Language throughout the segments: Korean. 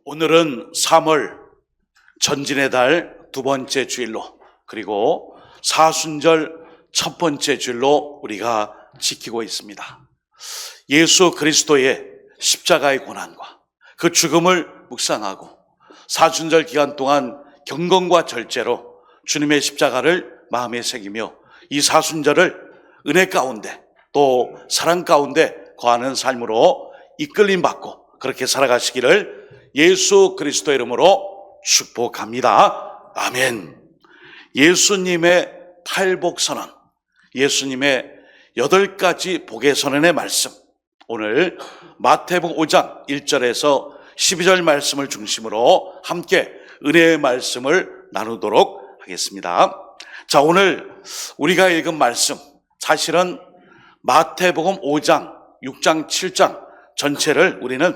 오늘은 3월 전진의 달 두 번째 주일로, 그리고 사순절 첫 번째 주일로 우리가 지키고 있습니다. 예수 그리스도의 십자가의 고난과 그 죽음을 묵상하고 사순절 기간 동안 경건과 절제로 주님의 십자가를 마음에 새기며 이 사순절을 은혜 가운데 또 사랑 가운데 거하는 삶으로 이끌림 받고 그렇게 살아가시기를 예수 그리스도의 이름으로 축복합니다. 아멘. 예수님의 팔복선언, 예수님의 8가지 복의 선언의 말씀, 오늘 마태복음 5장 1절에서 12절 말씀을 중심으로 함께 은혜의 말씀을 나누도록 하겠습니다. 자, 오늘 우리가 읽은 말씀, 사실은 마태복음 5장, 6장, 7장 전체를 우리는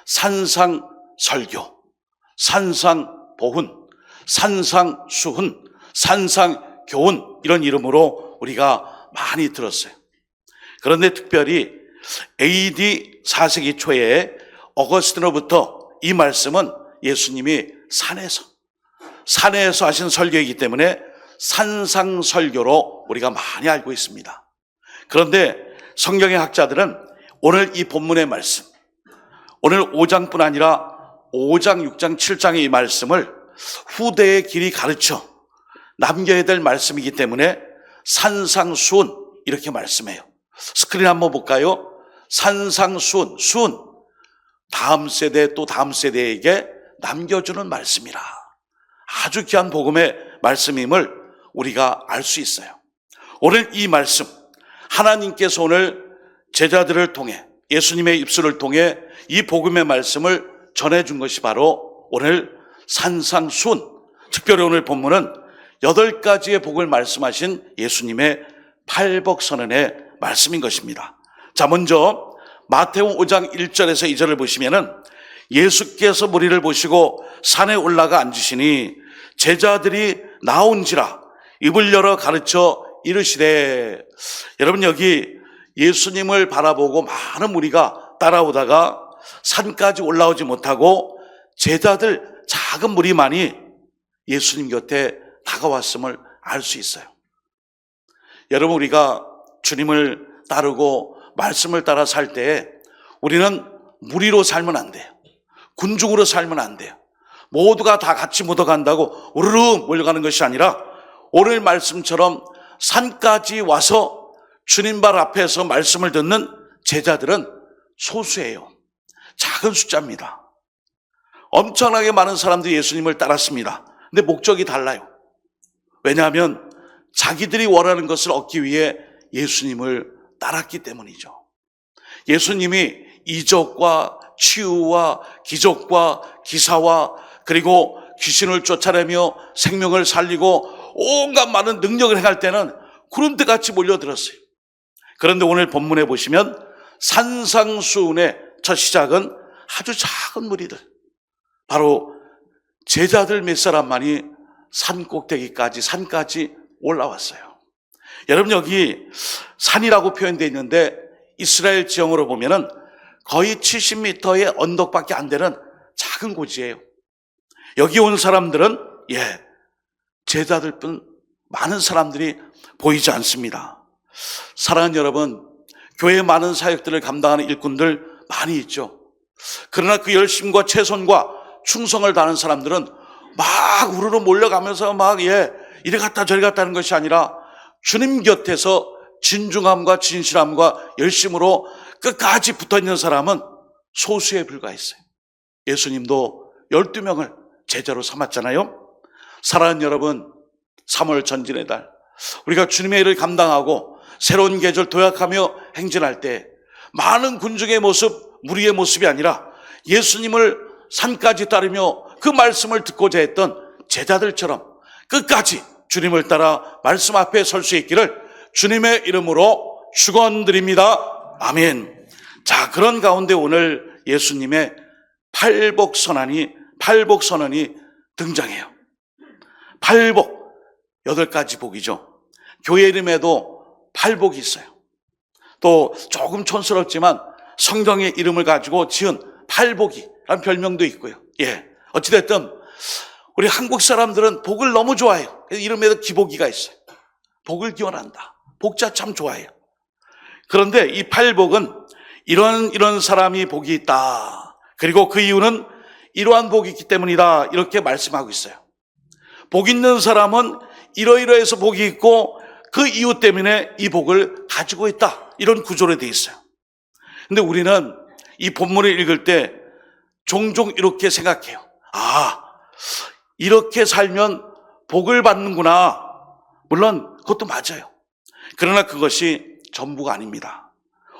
산상설교, 산상보훈, 산상수훈, 산상교훈 이런 이름으로 우리가 많이 들었어요. 그런데 특별히 AD 4세기 초에 어거스틴으로부터 이 말씀은 예수님이 산에서 하신 설교이기 때문에 산상설교로 우리가 많이 알고 있습니다. 그런데 성경의 학자들은 오늘 이 본문의 말씀, 오늘 5장뿐 아니라 5장, 6장, 7장의 이 말씀을 후대의 길이 가르쳐 남겨야 될 말씀이기 때문에 산상수훈 이렇게 말씀해요. 스크린 한번 볼까요? 산상수훈, 수훈, 다음 세대 또 다음 세대에게 남겨주는 말씀이라. 아주 귀한 복음의 말씀임을 우리가 알 수 있어요. 오늘 이 말씀, 하나님께서 오늘 제자들을 통해 예수님의 입술을 통해 이 복음의 말씀을 전해준 것이 바로 오늘 산상수훈, 특별히 오늘 본문은 8가지의 복을 말씀하신 예수님의 팔복선언의 말씀인 것입니다. 자, 먼저 마태복음 5장 1절에서 2절을 보시면은 예수께서 무리를 보시고 산에 올라가 앉으시니 제자들이 나온지라 입을 열어 가르쳐 이르시되. 여러분, 여기 예수님을 바라보고 많은 무리가 따라오다가 산까지 올라오지 못하고 제자들 작은 무리만이 예수님 곁에 다가왔음을 알 수 있어요. 여러분, 우리가 주님을 따르고 말씀을 따라 살 때 우리는 무리로 살면 안 돼요. 군중으로 살면 안 돼요. 모두가 다 같이 묻어간다고 우르르 몰려가는 것이 아니라 오늘 말씀처럼 산까지 와서 주님 발 앞에서 말씀을 듣는 제자들은 소수예요. 작은 숫자입니다. 엄청나게 많은 사람들이 예수님을 따랐습니다. 근데 목적이 달라요. 왜냐하면 자기들이 원하는 것을 얻기 위해 예수님을 따랐기 때문이죠. 예수님이 이적과 치유와 기적과 기사와 그리고 귀신을 쫓아내며 생명을 살리고 온갖 많은 능력을 행할 때는 구름대같이 몰려들었어요. 그런데 오늘 본문에 보시면 산상수훈의 첫 시작은 아주 작은 무리들, 바로 제자들 몇 사람만이 산 꼭대기까지, 산까지 올라왔어요. 여러분, 여기 산이라고 표현되어 있는데 이스라엘 지형으로 보면은 거의 70m의 언덕밖에 안 되는 작은 고지예요. 여기 온 사람들은 제자들뿐 많은 사람들이 보이지 않습니다. 사랑하는 여러분, 교회에 많은 사역들을 감당하는 일꾼들 많이 있죠. 그러나 그 열심과 최선과 충성을 다하는 사람들은 막 우르르 몰려가면서 이리 갔다 저리 갔다 하는 것이 아니라 주님 곁에서 진중함과 진실함과 열심으로 끝까지 붙어있는 사람은 소수에 불과했어요. 예수님도 12명을 제자로 삼았잖아요. 사랑하는 여러분, 3월 전진의 달, 우리가 주님의 일을 감당하고 새로운 계절 도약하며 행진할 때 많은 군중의 모습, 무리의 모습이 아니라 예수님을 산까지 따르며 그 말씀을 듣고자 했던 제자들처럼 끝까지 주님을 따라 말씀 앞에 설 수 있기를 주님의 이름으로 축원드립니다. 아멘. 자, 그런 가운데 오늘 예수님의 팔복선언이 등장해요. 팔복, 8가지 복이죠. 교회 이름에도 팔복이 있어요. 또 조금 촌스럽지만 성경의 이름을 가지고 지은 팔복이 라는 별명도 있고요. 예. 어찌됐든 우리 한국 사람들은 복을 너무 좋아해요. 이름에도 기복이가 있어요. 복을 기원한다. 복자 참 좋아해요. 그런데 이 팔복은 이런 사람이 복이 있다. 그리고 그 이유는 이러한 복이 있기 때문이다. 이렇게 말씀하고 있어요. 복 있는 사람은 이러이러해서 복이 있고 그 이유 때문에 이 복을 가지고 있다. 이런 구조로 되어 있어요. 근데 우리는 이 본문을 읽을 때 종종 이렇게 생각해요. 아, 이렇게 살면 복을 받는구나. 물론 그것도 맞아요. 그러나 그것이 전부가 아닙니다.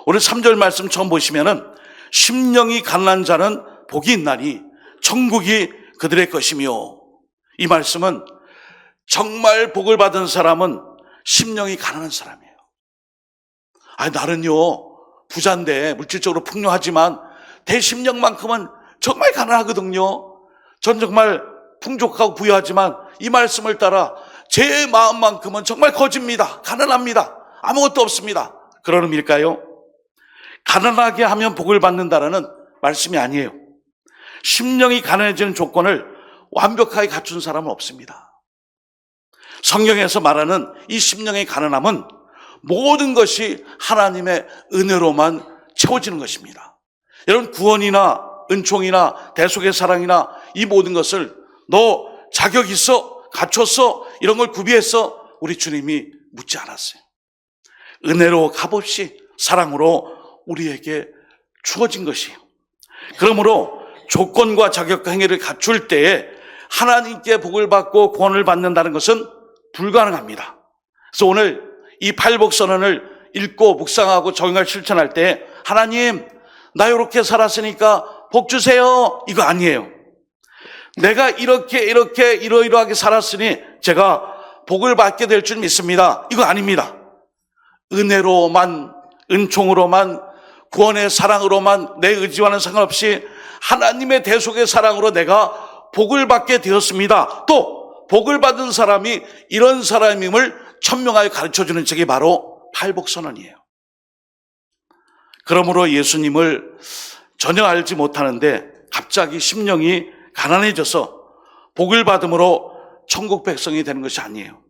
오늘 3절 말씀 처음 보시면은 심령이 가난한 자는 복이 있나니 천국이 그들의 것이며, 이 말씀은 정말 복을 받은 사람은 심령이 가난한 사람이에요. 아니, 나는요 부자인데 물질적으로 풍요하지만 내 심령만큼은 정말 가난하거든요. 전 정말 풍족하고 부유하지만 이 말씀을 따라 제 마음만큼은 정말 거짓입니다. 가난합니다. 아무것도 없습니다. 그런 의미일까요? 가난하게 하면 복을 받는다라는 말씀이 아니에요. 심령이 가난해지는 조건을 완벽하게 갖춘 사람은 없습니다. 성경에서 말하는 이 심령의 가난함은 모든 것이 하나님의 은혜로만 채워지는 것입니다. 여러분, 구원이나 은총이나 대속의 사랑이나 이 모든 것을 너 자격 있어? 갖췄어? 이런 걸 구비해서 우리 주님이 묻지 않았어요. 은혜로 값없이 사랑으로 우리에게 주어진 것이에요. 그러므로 조건과 자격과 행위를 갖출 때에 하나님께 복을 받고 구원을 받는다는 것은 불가능합니다. 그래서 오늘 이 팔복선언을 읽고 묵상하고 적용할 실천할 때 하나님, 나 이렇게 살았으니까 복 주세요, 이거 아니에요. 내가 이러이러하게 살았으니 제가 복을 받게 될 줄 믿습니다, 이거 아닙니다. 은혜로만, 은총으로만, 구원의 사랑으로만, 내 의지와는 상관없이 하나님의 대속의 사랑으로 내가 복을 받게 되었습니다. 또 복을 받은 사람이 이런 사람임을 천명하여 가르쳐주는 책이 바로 팔복선언이에요. 그러므로 예수님을 전혀 알지 못하는데 갑자기 심령이 가난해져서 복을 받음으로 천국 백성이 되는 것이 아니에요.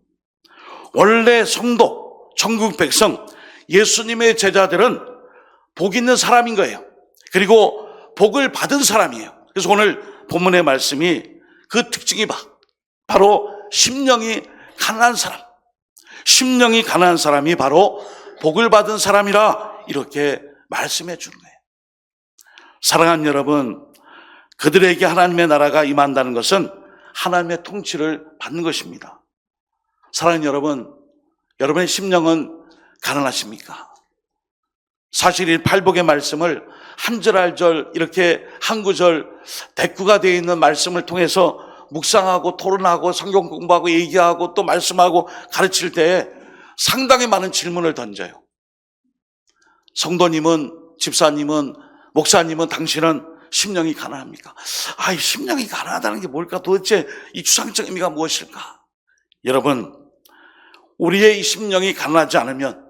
원래 성도, 천국 백성, 예수님의 제자들은 복 있는 사람인 거예요. 그리고 복을 받은 사람이에요. 그래서 오늘 본문의 말씀이 그 특징이 바로 심령이 가난한 사람, 심령이 가난한 사람이 바로 복을 받은 사람이라 이렇게 말씀해 주는 거예요. 사랑하는 여러분, 그들에게 하나님의 나라가 임한다는 것은 하나님의 통치를 받는 것입니다. 사랑하는 여러분, 여러분의 심령은 가난하십니까? 사실 이 팔복의 말씀을 한 절 한 절 이렇게 한 구절 대꾸가 되어 있는 말씀을 통해서 묵상하고 토론하고 성경 공부하고 얘기하고 또 말씀하고 가르칠 때 상당히 많은 질문을 던져요. 성도님은, 집사님은, 목사님은 당신은 심령이 가난합니까? 이 심령이 가난하다는 게 뭘까? 도대체 이 추상적 의미가 무엇일까? 여러분, 우리의 이 심령이 가난하지 않으면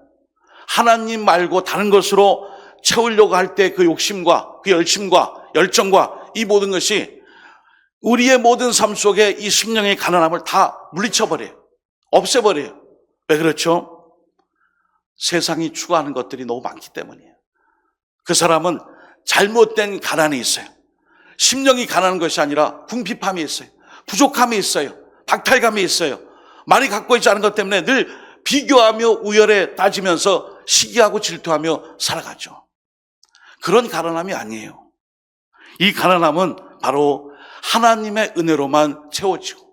하나님 말고 다른 것으로 채우려고 할 때 그 욕심과 그 열심과 열정과 이 모든 것이 우리의 모든 삶 속에 이 심령의 가난함을 다 물리쳐버려요. 없애버려요. 왜 그렇죠? 세상이 추구하는 것들이 너무 많기 때문이에요. 그 사람은 잘못된 가난이 있어요. 심령이 가난한 것이 아니라 궁핍함이 있어요. 부족함이 있어요. 박탈감이 있어요. 많이 갖고 있지 않은 것 때문에 늘 비교하며 우열에 따지면서 시기하고 질투하며 살아가죠. 그런 가난함이 아니에요. 이 가난함은 바로 하나님의 은혜로만 채워지고,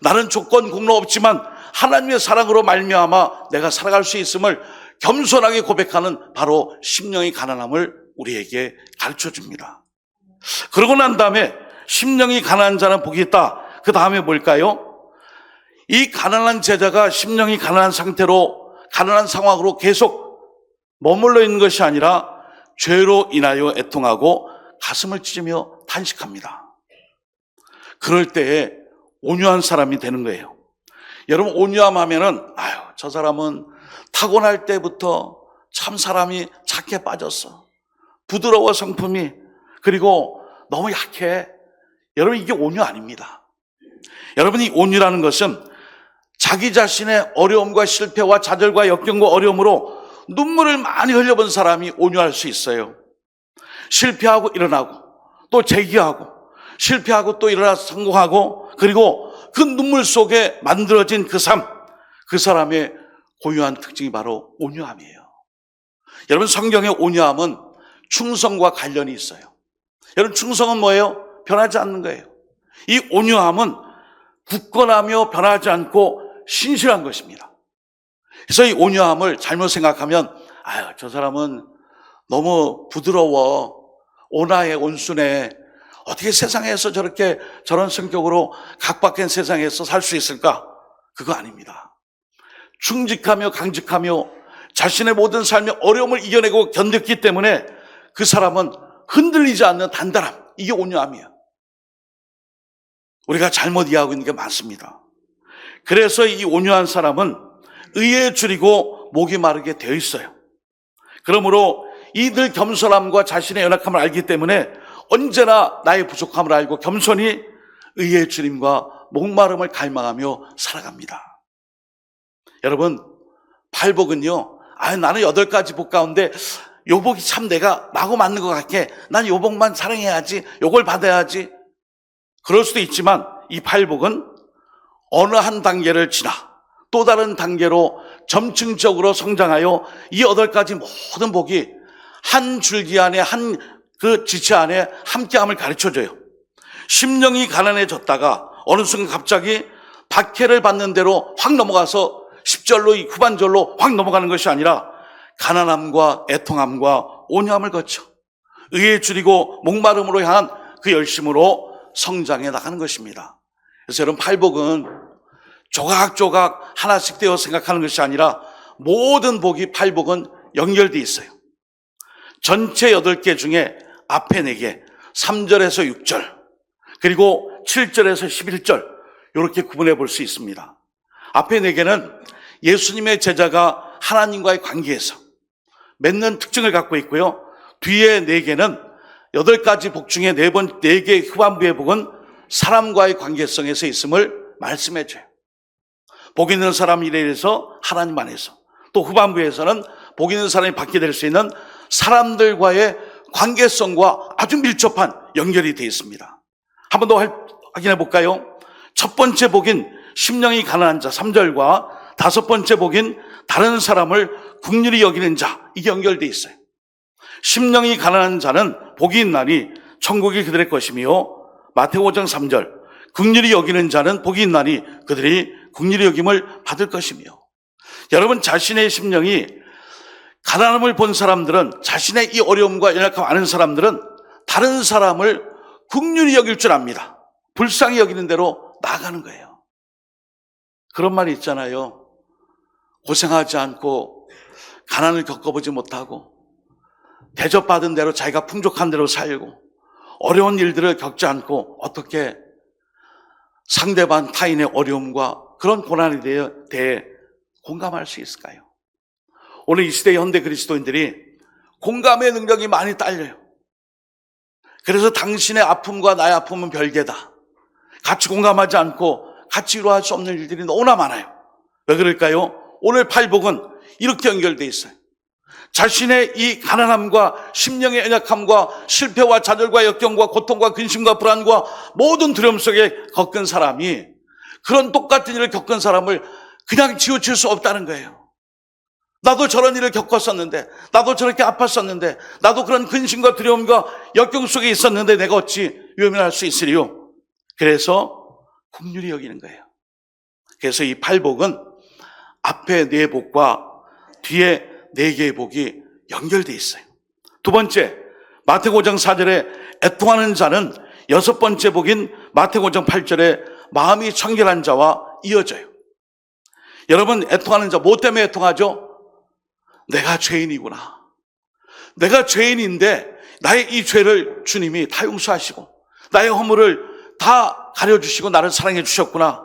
나는 조건 공로 없지만 하나님의 사랑으로 말미암아 내가 살아갈 수 있음을 겸손하게 고백하는 바로 심령의 가난함을 우리에게 가르쳐줍니다. 그러고 난 다음에 심령이 가난한 자는 복이 있다. 그 다음에 뭘까요? 이 가난한 제자가 심령이 가난한 상태로, 가난한 상황으로 계속 머물러 있는 것이 아니라 죄로 인하여 애통하고 가슴을 찢으며 탄식합니다. 그럴 때에 온유한 사람이 되는 거예요. 여러분, 온유함 하면은 저 사람은 타고날 때부터 참 사람이 착해 빠졌어. 부드러워 성품이. 그리고 너무 약해. 여러분, 이게 온유 아닙니다. 여러분, 이 온유라는 것은 자기 자신의 어려움과 실패와 좌절과 역경과 어려움으로 눈물을 많이 흘려본 사람이 온유할 수 있어요. 실패하고 일어나고 또 재기하고 실패하고 또 일어나서 성공하고 그리고 그 눈물 속에 만들어진 그 삶, 그 사람의 고유한 특징이 바로 온유함이에요. 여러분, 성경의 온유함은 충성과 관련이 있어요. 여러분, 충성은 뭐예요? 변하지 않는 거예요. 이 온유함은 굳건하며 변하지 않고 신실한 것입니다. 그래서 이 온유함을 잘못 생각하면 저 사람은 너무 부드러워, 온화해, 온순해, 어떻게 세상에서 저런 성격으로 각박한 세상에서 살 수 있을까? 그거 아닙니다. 충직하며 강직하며 자신의 모든 삶의 어려움을 이겨내고 견뎠기 때문에 그 사람은 흔들리지 않는 단단함, 이게 온유함이에요. 우리가 잘못 이해하고 있는 게 많습니다. 그래서 이 온유한 사람은 의에 줄이고 목이 마르게 되어 있어요. 그러므로 이들 겸손함과 자신의 연약함을 알기 때문에 언제나 나의 부족함을 알고 겸손히 의의 줄임과 목마름을 갈망하며 살아갑니다. 여러분, 팔복은요, 나는 8가지 복 가운데 요 복이 참 나하고 맞는 것 같게, 난 요 복만 사랑해야지, 요걸 받아야지. 그럴 수도 있지만 이 팔복은 어느 한 단계를 지나 또 다른 단계로 점층적으로 성장하여 이 8가지 모든 복이 한 줄기 안에, 그 지체 안에 함께함을 가르쳐줘요. 심령이 가난해졌다가 어느 순간 갑자기 박해를 받는 대로 확 넘어가서 10절로 후반절로 확 넘어가는 것이 아니라 가난함과 애통함과 온유함을 거쳐 의에 줄이고 목마름으로 향한 그 열심으로 성장해 나가는 것입니다. 그래서 여러분, 팔복은 조각조각 하나씩 떼어 생각하는 것이 아니라 모든 복이 팔복은 연결되어 있어요. 전체 8개 중에 앞에 4개, 3절에서 6절, 그리고 7절에서 11절 이렇게 구분해 볼 수 있습니다. 앞에 4개는 예수님의 제자가 하나님과의 관계에서 맺는 특징을 갖고 있고요. 뒤에 4개는 8가지 복 중에 4개 후반부의 복은 사람과의 관계성에서 있음을 말씀해 줘요. 복 있는 사람 일에 대해서 하나님 안에서, 또 후반부에서는 복 있는 사람이 받게 될 수 있는 사람들과의 관계성과 아주 밀접한 연결이 되어 있습니다. 한 번 더 확인해 볼까요? 첫 번째 복인 심령이 가난한 자 3절과 5번째 복인 다른 사람을 긍휼히 여기는 자, 이게 연결되어 있어요. 심령이 가난한 자는 복이 있나니 천국이 그들의 것이며, 마태복음 5장 3절 긍휼히 여기는 자는 복이 있나니 그들이 긍휼히 여김을 받을 것이며. 여러분, 자신의 심령이 가난함을 본 사람들은, 자신의 이 어려움과 연약함을 아는 사람들은 다른 사람을 긍휼히 여길 줄 압니다. 불쌍히 여기는 대로 나아가는 거예요. 그런 말이 있잖아요. 고생하지 않고 가난을 겪어보지 못하고 대접받은 대로 자기가 풍족한 대로 살고 어려운 일들을 겪지 않고 어떻게 상대방 타인의 어려움과 그런 고난에 대해 공감할 수 있을까요? 오늘 이 시대의 현대 그리스도인들이 공감의 능력이 많이 딸려요. 그래서 당신의 아픔과 나의 아픔은 별개다. 같이 공감하지 않고 같이 위로할 수 없는 일들이 너무나 많아요. 왜 그럴까요? 오늘 팔복은 이렇게 연결되어 있어요. 자신의 이 가난함과 심령의 연약함과 실패와 좌절과 역경과 고통과 근심과 불안과 모든 두려움 속에 겪은 사람이, 그런 똑같은 일을 겪은 사람을 그냥 지우칠 수 없다는 거예요. 나도 저런 일을 겪었었는데, 나도 저렇게 아팠었는데, 나도 그런 근심과 두려움과 역경 속에 있었는데 내가 어찌 외면할 수 있으리요? 그래서 긍휼히 여기는 거예요. 그래서 이 팔복은 앞에 4복과 뒤에 4개의 복이 연결되어 있어요. 두 번째, 마태복음 5장 4절에 애통하는 자는 6번째 복인 마태복음 5장 8절에 마음이 청결한 자와 이어져요. 여러분, 애통하는 자, 뭐 때문에 애통하죠? 내가 죄인이구나. 내가 죄인인데 나의 이 죄를 주님이 다 용서하시고 나의 허물을 다 가려주시고 나를 사랑해 주셨구나.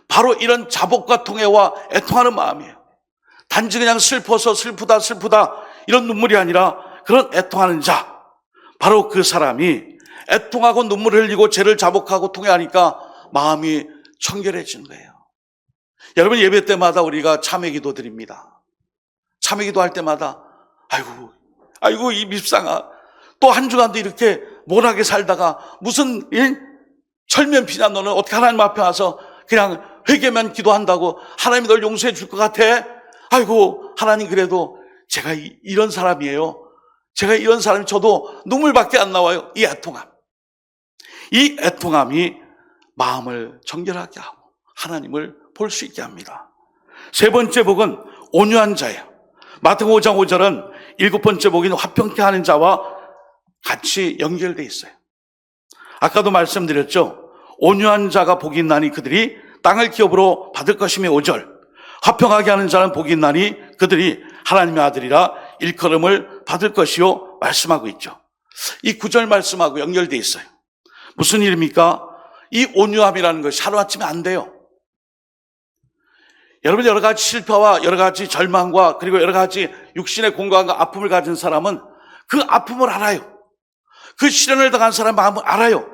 바로 이런 자복과 통회와 애통하는 마음이에요. 단지 그냥 슬퍼서 슬프다 이런 눈물이 아니라 그런 애통하는 자, 바로 그 사람이 애통하고 눈물을 흘리고 죄를 자복하고 통회하니까 마음이 청결해지는 거예요. 여러분, 예배 때마다 우리가 참회 기도 드립니다. 참회 기도 할 때마다 아이고 이 밉상아, 또 한 주간도 이렇게 못하게 살다가 무슨 철면피냐, 너는 어떻게 하나님 앞에 와서 그냥 회개만 기도한다고 하나님이 널 용서해 줄 것 같아? 아이고 하나님, 그래도 제가 이런 사람이에요. 제가 이런 사람이, 저도 눈물밖에 안 나와요. 이 애통함이 마음을 정결하게 하고 하나님을 볼 수 있게 합니다. 세 번째 복은 온유한 자예요. 마태복음 5장 5절은 일곱 번째 복인 화평케 하는 자와 같이 연결되어 있어요. 아까도 말씀드렸죠. 온유한 자가 복이 있나니 그들이 땅을 기업으로 받을 것이며 5절, 화평하게 하는 자는 복이 있나니 그들이 하나님의 아들이라 일컬음을 받을 것이요 말씀하고 있죠. 이 9절 말씀하고 연결되어 있어요. 무슨 일입니까? 이 온유함이라는 것이 하루아침에 안 돼요. 여러분, 여러 가지 실패와 여러 가지 절망과 그리고 여러 가지 육신의 공간과 아픔을 가진 사람은 그 아픔을 알아요. 그 시련을 당한 사람의 마음을 알아요.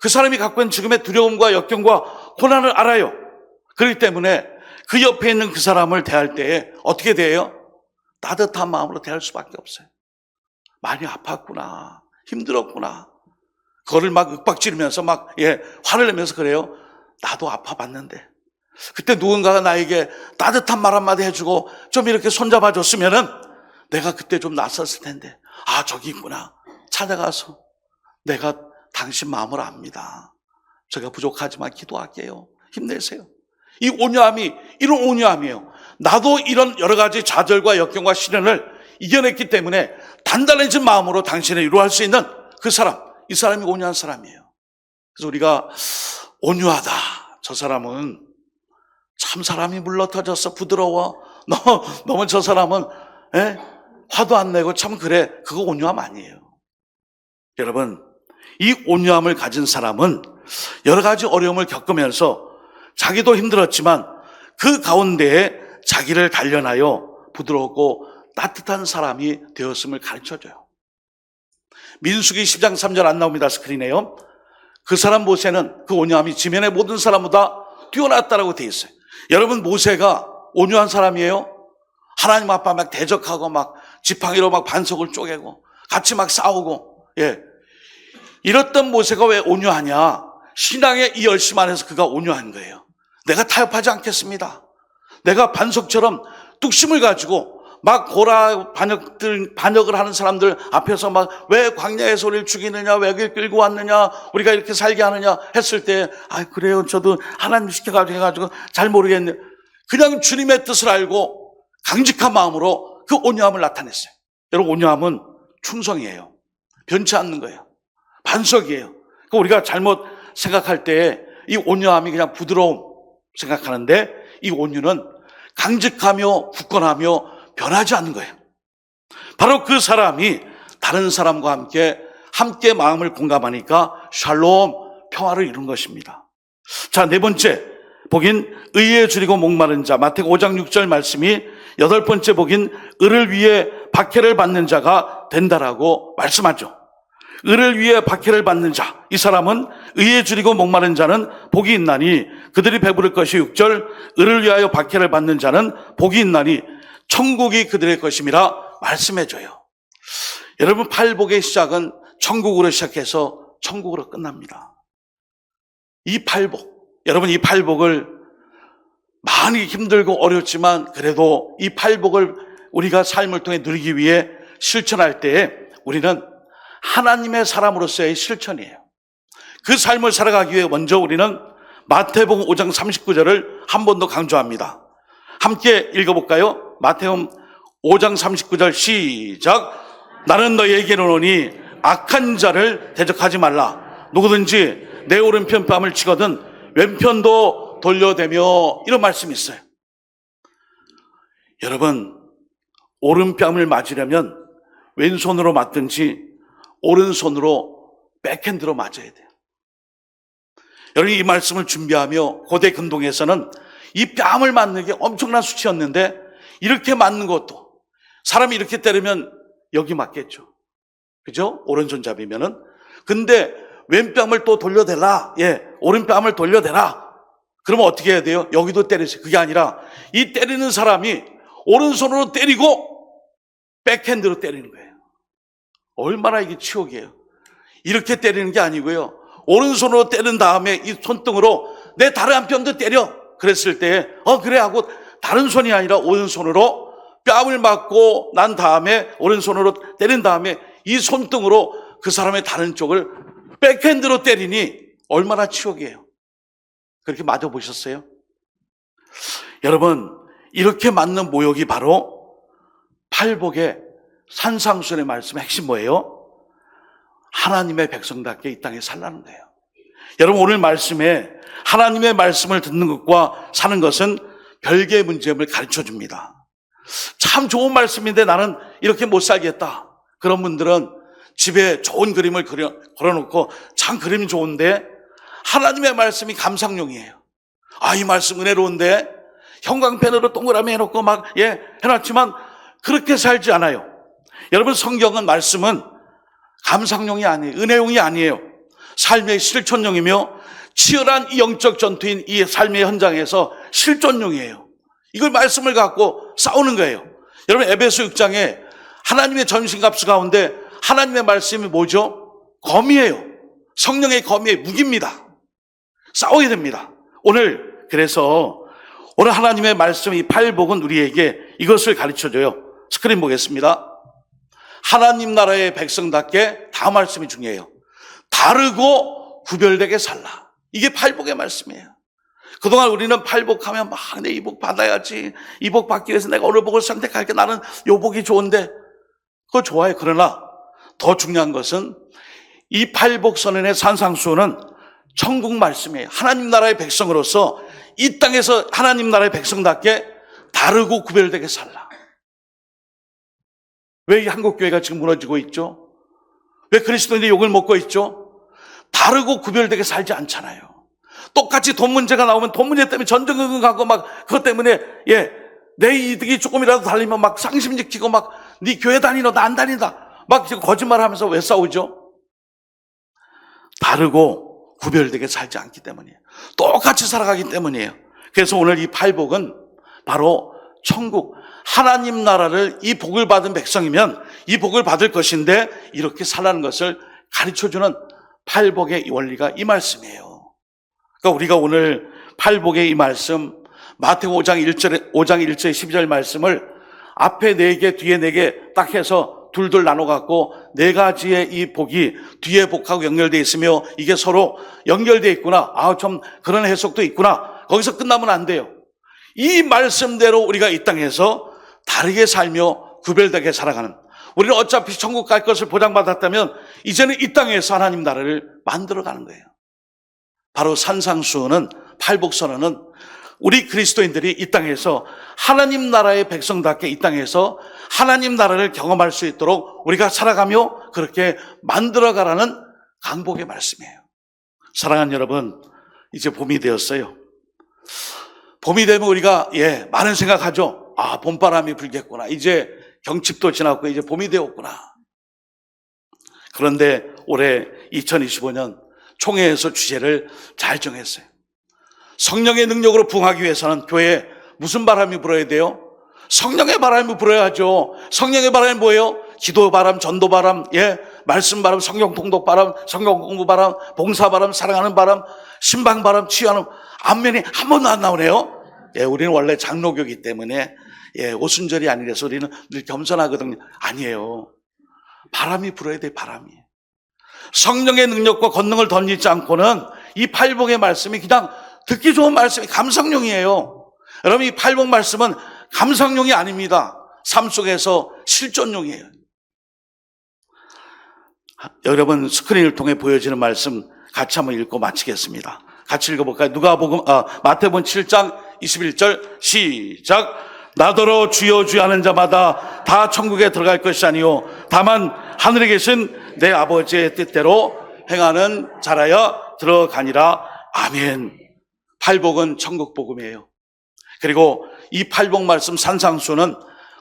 그 사람이 갖고 있는 지금의 두려움과 역경과 고난을 알아요. 그렇기 때문에 그 옆에 있는 그 사람을 대할 때에 어떻게 대해요? 따뜻한 마음으로 대할 수밖에 없어요. 많이 아팠구나, 힘들었구나, 그거를 막 윽박지르면서 화를 내면서 그래요. 나도 아파봤는데 그때 누군가가 나에게 따뜻한 말 한마디 해주고 좀 이렇게 손잡아줬으면은 내가 그때 좀 낯섰을 텐데, 저기 있구나, 찾아가서 내가 당신 마음을 압니다. 제가 부족하지만 기도할게요. 힘내세요. 이 온유함이 이런 온유함이에요. 나도 이런 여러 가지 좌절과 역경과 시련을 이겨냈기 때문에 단단해진 마음으로 당신을 위로할 수 있는 그 사람, 이 사람이 온유한 사람이에요. 그래서 우리가 온유하다, 저 사람은 참 사람이 물러터져서 부드러워, 너무 저 사람은 화도 안 내고 참 그래, 그거 온유함 아니에요. 여러분, 이 온유함을 가진 사람은 여러 가지 어려움을 겪으면서 자기도 힘들었지만 그 가운데에 자기를 단련하여 부드럽고 따뜻한 사람이 되었음을 가르쳐줘요. 민수기 10장 3절 안 나옵니다. 스크린에요. 그 사람 모세는 그 온유함이 지면의 모든 사람보다 뛰어났다라고 되어 있어요. 여러분, 모세가 온유한 사람이에요? 하나님 앞에 막 대적하고 막 지팡이로 막 반석을 쪼개고 같이 막 싸우고, 이랬던 모세가 왜 온유하냐? 신앙의 이 열심 안에서 그가 온유한 거예요. 내가 타협하지 않겠습니다. 내가 반석처럼 뚝심을 가지고 막 고라 반역을 하는 사람들 앞에서 막 왜 광야에서 우리를 죽이느냐, 왜 여길 끌고 왔느냐, 우리가 이렇게 살게 하느냐 했을 때, 그래요, 저도 하나님 시켜가지고 해가지고 잘 모르겠네. 그냥 주님의 뜻을 알고 강직한 마음으로 그 온유함을 나타냈어요. 여러분, 온유함은 충성이에요. 변치 않는 거예요. 반석이에요. 그러니까 우리가 잘못 생각할 때 이 온유함이 그냥 부드러움 생각하는데, 이 온유는 강직하며 굳건하며 변하지 않는 거예요. 바로 그 사람이 다른 사람과 함께 마음을 공감하니까 샬롬, 평화를 이룬 것입니다. 자, 네 번째 복인 의에 줄이고 목마른 자, 마태복음 5장 6절 말씀이 여덟 번째 복인 의를 위해 박해를 받는 자가 된다라고 말씀하죠. 의를 위해 박해를 받는 자, 이 사람은 의에 줄이고 목마른 자는 복이 있나니 그들이 배부를 것이 6절, 의를 위하여 박해를 받는 자는 복이 있나니 천국이 그들의 것임이라 말씀해줘요. 여러분, 팔복의 시작은 천국으로 시작해서 천국으로 끝납니다. 이 팔복, 여러분, 이 팔복을 많이 힘들고 어렵지만 그래도 이 팔복을 우리가 삶을 통해 누리기 위해 실천할 때에 우리는 하나님의 사람으로서의 실천이에요. 그 삶을 살아가기 위해 먼저 우리는 마태복음 5장 39절을 한 번 더 강조합니다. 함께 읽어볼까요? 마태복음 5장 39절 시작. 나는 너희에게 이르노니 악한 자를 대적하지 말라. 누구든지 내 오른편 뺨을 치거든 왼편도 돌려대며, 이런 말씀이 있어요. 여러분, 오른뺨을 맞으려면 왼손으로 맞든지 오른손으로 백핸드로 맞아야 돼요. 여러분, 이 말씀을 준비하며 고대 근동에서는 이 뺨을 맞는 게 엄청난 수치였는데, 이렇게 맞는 것도, 사람이 이렇게 때리면 여기 맞겠죠. 그죠? 오른손잡이면은. 근데 왼뺨을 또 돌려대라. 오른뺨을 돌려대라. 그러면 어떻게 해야 돼요? 여기도 때리세요. 그게 아니라 이 때리는 사람이 오른손으로 때리고 백핸드로 때리는 거예요. 얼마나 이게 치욕이에요. 이렇게 때리는 게 아니고요. 오른손으로 때린 다음에 이 손등으로 내 다른 한 뺨도 때려. 그랬을 때 그래 하고 다른 손이 아니라 오른손으로 뺨을 맞고 난 다음에 오른손으로 때린 다음에 이 손등으로 그 사람의 다른 쪽을 백핸드로 때리니 얼마나 치욕이에요. 그렇게 맞아보셨어요? 여러분, 이렇게 맞는 모욕이 바로 팔복의 산상수훈의 말씀의 핵심 뭐예요? 하나님의 백성답게 이 땅에 살라는 거예요. 여러분, 오늘 말씀에 하나님의 말씀을 듣는 것과 사는 것은 별개의 문제임을 가르쳐 줍니다. 참 좋은 말씀인데 나는 이렇게 못 살겠다. 그런 분들은 집에 좋은 그림을 걸어놓고 참 그림이 좋은데 하나님의 말씀이 감상용이에요. 이 말씀 은혜로운데 형광펜으로 동그라미 해놓고 해놨지만 그렇게 살지 않아요. 여러분, 성경은 말씀은 감상용이 아니에요. 은혜용이 아니에요. 삶의 실천용이며 치열한 이 영적 전투인 이 삶의 현장에서 실존용이에요. 이걸 말씀을 갖고 싸우는 거예요. 여러분, 에베소 6장에 하나님의 전신갑주 가운데 하나님의 말씀이 뭐죠? 검이에요. 성령의 검의 무기입니다. 싸워야 됩니다. 그래서 오늘 하나님의 말씀 이 팔복은 우리에게 이것을 가르쳐줘요. 스크린 보겠습니다. 하나님 나라의 백성답게 다음 말씀이 중요해요. 다르고 구별되게 살라. 이게 팔복의 말씀이에요. 그동안 우리는 팔복하면 내 이 복 받아야지. 이 복 받기 위해서 내가 어느 복을 선택할게. 나는 요 복이 좋은데. 그거 좋아요. 그러나 더 중요한 것은 이 팔복 선언의 산상수훈은 천국 말씀이에요. 하나님 나라의 백성으로서 이 땅에서 하나님 나라의 백성답게 다르고 구별되게 살라. 왜 이 한국교회가 지금 무너지고 있죠? 왜 그리스도인들이 욕을 먹고 있죠? 다르고 구별되게 살지 않잖아요. 똑같이 돈 문제가 나오면 돈 문제 때문에 전전긍긍하고 그것 때문에 내 이득이 조금이라도 달리면 상심 지키고 네 교회 다니너 나 안 다닌다 거짓말하면서 왜 싸우죠? 다르고 구별되게 살지 않기 때문이에요. 똑같이 살아가기 때문이에요. 그래서 오늘 이 팔복은 바로 천국 하나님 나라를 이 복을 받은 백성이면 이 복을 받을 것인데 이렇게 살라는 것을 가르쳐주는 팔복의 원리가 이 말씀이에요. 그러니까 우리가 오늘 팔복의 이 말씀 마태복음 5장 1절 12절 말씀을 앞에 4개 뒤에 4개 딱 해서 둘둘 나눠갖고 4가지의 이 복이 뒤에 복하고 연결되어 있으며 이게 서로 연결되어 있구나. 좀 그런 해석도 있구나. 거기서 끝나면 안 돼요. 이 말씀대로 우리가 이 땅에서 다르게 살며 구별되게 살아가는, 우리는 어차피 천국 갈 것을 보장받았다면 이제는 이 땅에서 하나님 나라를 만들어가는 거예요. 바로 산상수훈은, 팔복선언은 우리 그리스도인들이 이 땅에서 하나님 나라의 백성답게 이 땅에서 하나님 나라를 경험할 수 있도록 우리가 살아가며 그렇게 만들어가라는 강복의 말씀이에요. 사랑하는 여러분, 이제 봄이 되었어요. 봄이 되면 우리가 많은 생각하죠. 봄바람이 불겠구나. 이제 경칩도 지났고 이제 봄이 되었구나. 그런데 올해 2025년 총회에서 주제를 잘 정했어요. 성령의 능력으로 부응하기 위해서는 교회에 무슨 바람이 불어야 돼요? 성령의 바람이 불어야죠. 성령의 바람이 뭐예요? 기도 바람, 전도 바람, 말씀 바람, 성경 통독 바람, 성경 공부 바람, 봉사 바람, 사랑하는 바람, 신방 바람, 치유하는 안면이 한 번도 안 나오네요. 우리는 원래 장로교이기 때문에 오순절이 아니라서 우리는 늘 겸손하거든요. 아니에요. 바람이 불어야 돼, 바람이. 성령의 능력과 권능을 던지지 않고는 이 팔복의 말씀이 그냥 듣기 좋은 말씀이 감상용이에요. 여러분, 이 팔복 말씀은 감상용이 아닙니다. 삶 속에서 실존용이에요. 여러분, 스크린을 통해 보여지는 말씀 같이 한번 읽고 마치겠습니다. 같이 읽어볼까요? 마태복음 7장 21절 시작. 나더러 주여 주여 하는 자마다 다 천국에 들어갈 것이 아니요 다만 하늘에 계신 내 아버지의 뜻대로 행하는 자라야 들어가니라. 아멘. 팔복은 천국 복음이에요. 그리고 이 팔복 말씀 산상수는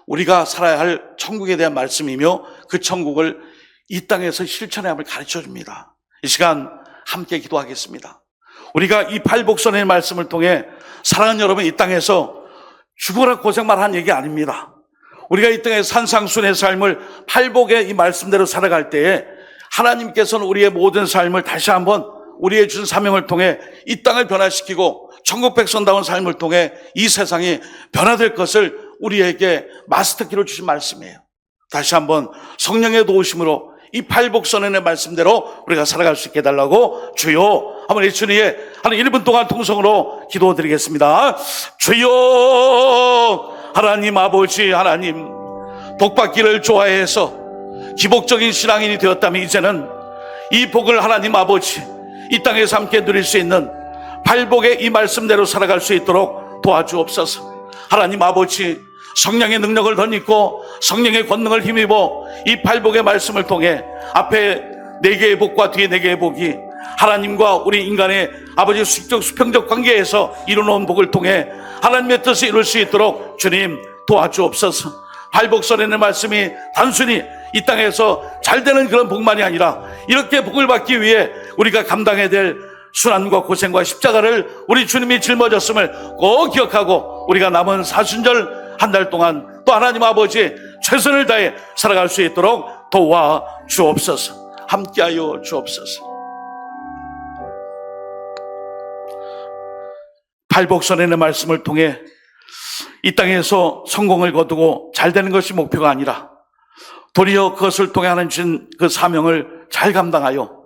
우리가 살아야 할 천국에 대한 말씀이며 그 천국을 이 땅에서 실천해야 함을 가르쳐 줍니다. 이 시간 함께 기도하겠습니다. 우리가 이 팔복선의 말씀을 통해 사랑하는 여러분, 이 땅에서 죽어라 고생만 한 얘기 아닙니다. 우리가 이 땅에 산상순의 삶을 팔복의 이 말씀대로 살아갈 때에 하나님께서는 우리의 모든 삶을 다시 한번 우리의 준 사명을 통해 이 땅을 변화시키고 천국 백성다운 삶을 통해 이 세상이 변화될 것을 우리에게 마스터키로 주신 말씀이에요. 다시 한번 성령의 도우심으로 이 팔복선언의 말씀대로 우리가 살아갈 수 있게 해달라고 주여 한번 예수님의 한 1분 동안 통성으로 기도드리겠습니다. 주여 하나님 아버지 하나님, 복받기를 좋아해서 기복적인 신앙인이 되었다면 이제는 이 복을 하나님 아버지 이 땅에서 함께 누릴 수 있는 팔복의 이 말씀대로 살아갈 수 있도록 도와주옵소서. 하나님 아버지, 성령의 능력을 덧입고 성령의 권능을 힘입어 이 팔복의 말씀을 통해 앞에 4개의 복과 뒤에 4개의 복이 하나님과 우리 인간의 아버지 수직적 수평적 관계에서 이루어놓은 복을 통해 하나님의 뜻을 이룰 수 있도록 주님 도와주옵소서. 팔복선언의 말씀이 단순히 이 땅에서 잘 되는 그런 복만이 아니라 이렇게 복을 받기 위해 우리가 감당해야 될 순환과 고생과 십자가를 우리 주님이 짊어졌음을 꼭 기억하고 우리가 남은 사순절 한 달 동안 또 하나님 아버지 최선을 다해 살아갈 수 있도록 도와 주옵소서. 함께하여 주옵소서. 팔복선언의 말씀을 통해 이 땅에서 성공을 거두고 잘 되는 것이 목표가 아니라 도리어 그것을 통해 하나님 주신 그 사명을 잘 감당하여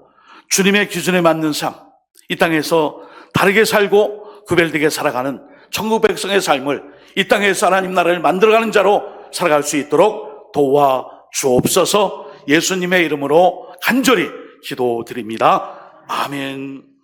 주님의 기준에 맞는 삶, 이 땅에서 다르게 살고 구별되게 살아가는 천국 백성의 삶을 이 땅에서 하나님 나라를 만들어가는 자로 살아갈 수 있도록 도와 주옵소서. 예수님의 이름으로 간절히 기도드립니다. 아멘.